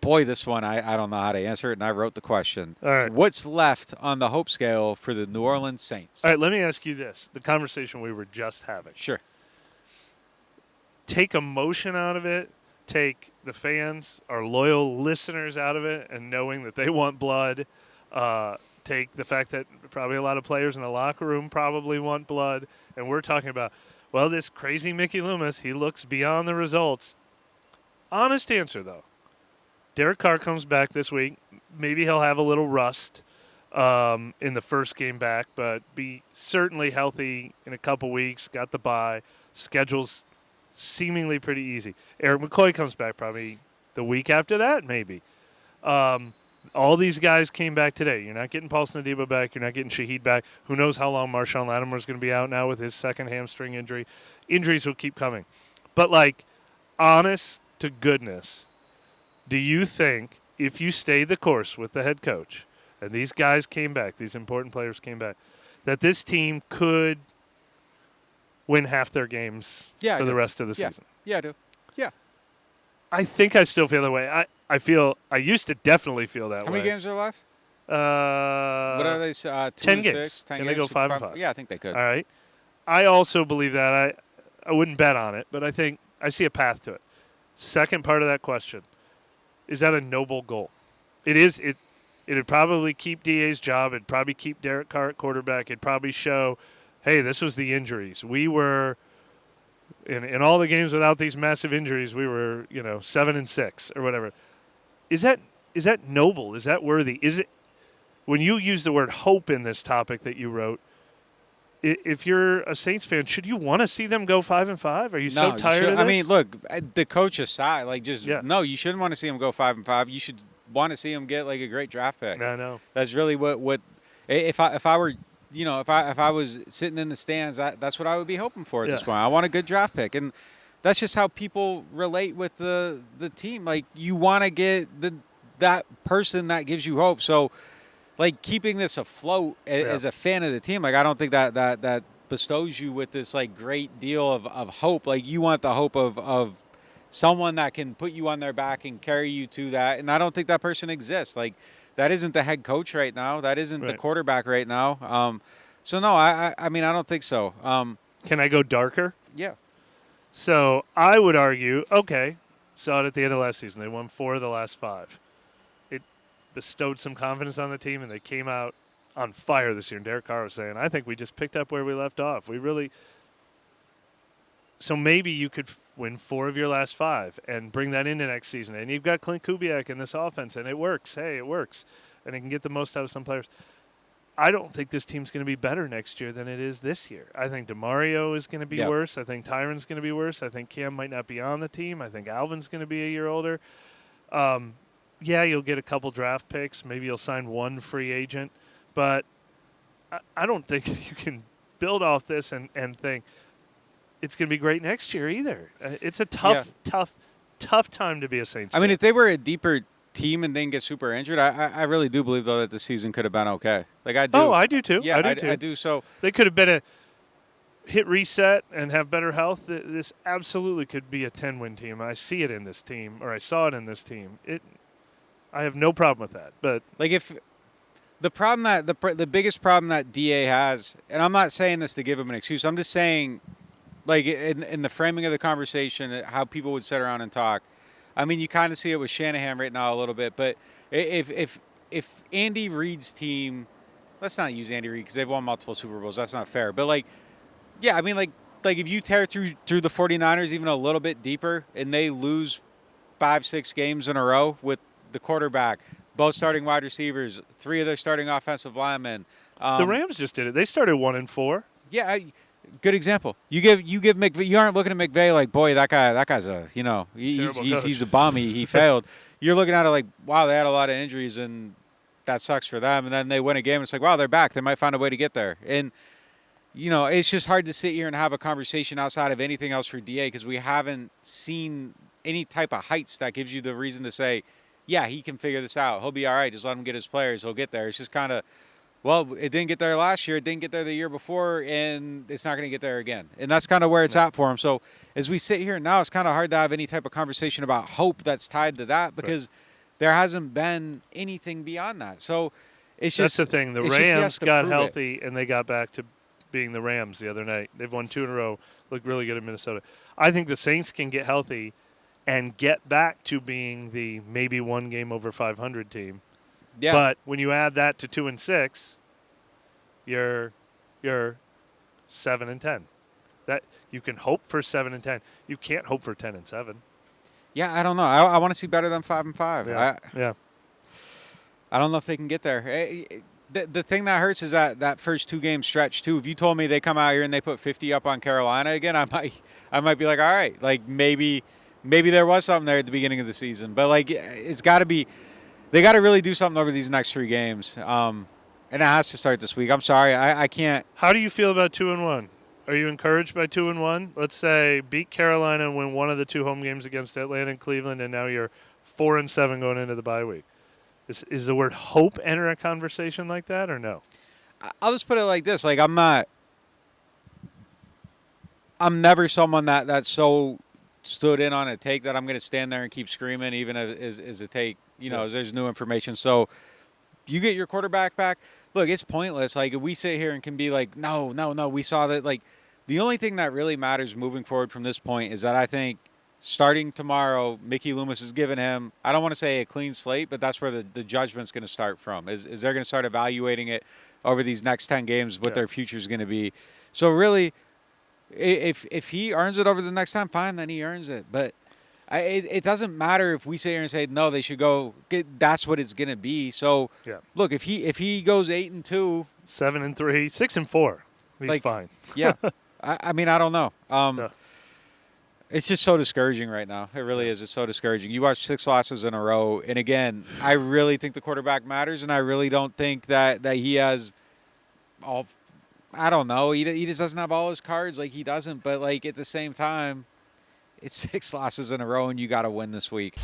boy, this one, I don't know how to answer it, and I wrote the question. All right. What's left on the hope scale for the New Orleans Saints? All right, let me ask you this. The conversation we were just having. Sure. Take emotion out of it. Take the fans, our loyal listeners out of it, and knowing that they want blood. Take the fact that probably a lot of players in the locker room probably want blood. And we're talking about, well, this crazy Mickey Loomis, he looks beyond the results. Honest answer, though. Derek Carr comes back this week. Maybe he'll have a little rust in the first game back, but be certainly healthy in a couple weeks. Got the bye. Schedule's seemingly pretty easy. Eric McCoy comes back probably the week after that, maybe. All these guys came back today. You're not getting Paulson Adebo back. You're not getting Shaheed back. Who knows how long Marshawn Lattimore is going to be out now with his second hamstring injury. Injuries will keep coming. But, like, honest to goodness, do you think if you stay the course with the head coach and these guys came back, these important players came back, that this team could win half their games for the rest of the season? Yeah, I do. Yeah. I think I still feel that way. I used to definitely feel that way. How many games are left? What are they? 10 games. 10 Can games? they go 5-5? Yeah, I think they could. All right. I also believe that. I wouldn't bet on it, but I think I see a path to it. Second part of that question, is that a noble goal? It is. It'd probably keep DA's job. It'd probably keep Derek Carr at quarterback. It'd probably show, hey, this was the injuries. We were in all the games without these massive injuries. We were 7-6 or whatever. Is that noble? Is that worthy? Is it when you use the word hope in this topic that you wrote? If you're a Saints fan, should you want to see them go 5-5? Are you so tired of this? I mean, look, the coach aside, no, you shouldn't want to see them go 5-5. You should want to see them get like a great draft pick. I know. That's really what if I were if I was sitting in the stands, that's what I would be hoping for at this point. I want a good draft pick, and that's just how people relate with the team. Like, you want to get that person that gives you hope. So, like, keeping this afloat as a fan of the team, like, I don't think that bestows you with this like great deal of hope. Like, you want the hope of someone that can put you on their back and carry you to that. And I don't think that person exists. Like, that isn't the head coach right now. That isn't the quarterback right now. So no, I mean, I don't think so. Can I go darker? Yeah. So I would argue, okay, saw it at the end of last season. They won 4 of the last 5. It bestowed some confidence on the team, and they came out on fire this year. And Derek Carr was saying, I think we just picked up where we left off. So maybe you could win 4 of your last 5 and bring that into next season. And you've got Clint Kubiak in this offense, and it works. Hey, it works. And it can get the most out of some players. I don't think this team's going to be better next year than it is this year. I think DeMario is going to be worse. I think Tyron's going to be worse. I think Cam might not be on the team. I think Alvin's going to be a year older. You'll get a couple draft picks. Maybe you'll sign one free agent. But I don't think you can build off this and think it's going to be great next year either. It's a tough time to be a Saints fan. I mean, if they were a deeper team and didn't get super injured, I really do believe, though, that the season could have been okay. Like, I do. Oh, I do too. Yeah, I do. So they could have been a hit reset and have better health. This absolutely could be a 10-win team. I see it in this team, or I saw it in this team. I have no problem with that. But like, if the problem that the biggest problem that DA has, and I'm not saying this to give him an excuse, I'm just saying, like, in the framing of the conversation, how people would sit around and talk. I mean, you kind of see it with Shanahan right now a little bit, but if Andy Reid's team, let's not use Andy Reid because they've won multiple Super Bowls. That's not fair. But, like, yeah, I mean, like if you tear through the 49ers even a little bit deeper and they lose 5-6 games in a row with the quarterback, both starting wide receivers, 3 of their starting offensive linemen. The Rams just did it. They started 1-4. Yeah, good example. You give McVay. You aren't looking at McVay like, boy, that guy's a he's a bum. He failed. You're looking at it like, wow, they had a lot of injuries and that sucks for them. And then they win a game. It's like, wow, they're back. They might find a way to get there. And it's just hard to sit here and have a conversation outside of anything else for DA because we haven't seen any type of heights that gives you the reason to say, yeah, he can figure this out. He'll be all right. Just let him get his players. He'll get there. It's just kind of, well, it didn't get there last year. It didn't get there the year before, and it's not going to get there again. And that's kind of where it's at for him. So as we sit here now, it's kind of hard to have any type of conversation about hope that's tied to that because there hasn't been anything beyond that. So it's That's just the thing. The Rams got healthy, and they got back to being the Rams the other night. They've won 2 in a row, looked really good in Minnesota. I think the Saints can get healthy and get back to being the maybe one game over 500 team. Yeah. But when you add that to 2-6, you're 7-10. That you can hope for 7-10. You can't hope for 10-7. Yeah, I don't know. I want to see better than 5-5. Yeah. I don't know if they can get there. The thing that hurts is that first 2-game stretch too. If you told me they come out here and they put 50 up on Carolina again, I might be like, all right, like maybe there was something there at the beginning of the season. But like it's got to be, they got to really do something over these next 3 games. And it has to start this week. I'm sorry, I can't. How do you feel about 2-1? Are you encouraged by 2-1? Let's say beat Carolina and win one of the 2 home games against Atlanta and Cleveland, and now you're 4-7 going into the bye week. Is the word hope enter a conversation like that or no? I'll just put it like this: like I'm never someone that so stood in on a take that I'm going to stand there and keep screaming, even if is a take. As there's new information. So you get your quarterback back. Look, it's pointless. Like if we sit here and can be like, no, we saw that. Like the only thing that really matters moving forward from this point is that I think starting tomorrow, Mickey Loomis has given him, I don't want to say a clean slate, but that's where the judgment's going to start from. Is they're going to start evaluating it over these next 10 games, what their future is going to be. So really, if he earns it over the next time, fine, then he earns it. But it doesn't matter if we sit here and say, no, they should go. That's what it's going to be. So, look, if he goes 8-2. 7-3, 6-4, he's fine. Yeah. I mean, I don't know. It's just so discouraging right now. It really is. It's so discouraging. You watch 6 losses in a row, and again, I really think the quarterback matters, and I really don't think that he has all. I don't know. He just doesn't have all his cards. Like he doesn't. But like at the same time, it's 6 losses in a row, and you got to win this week.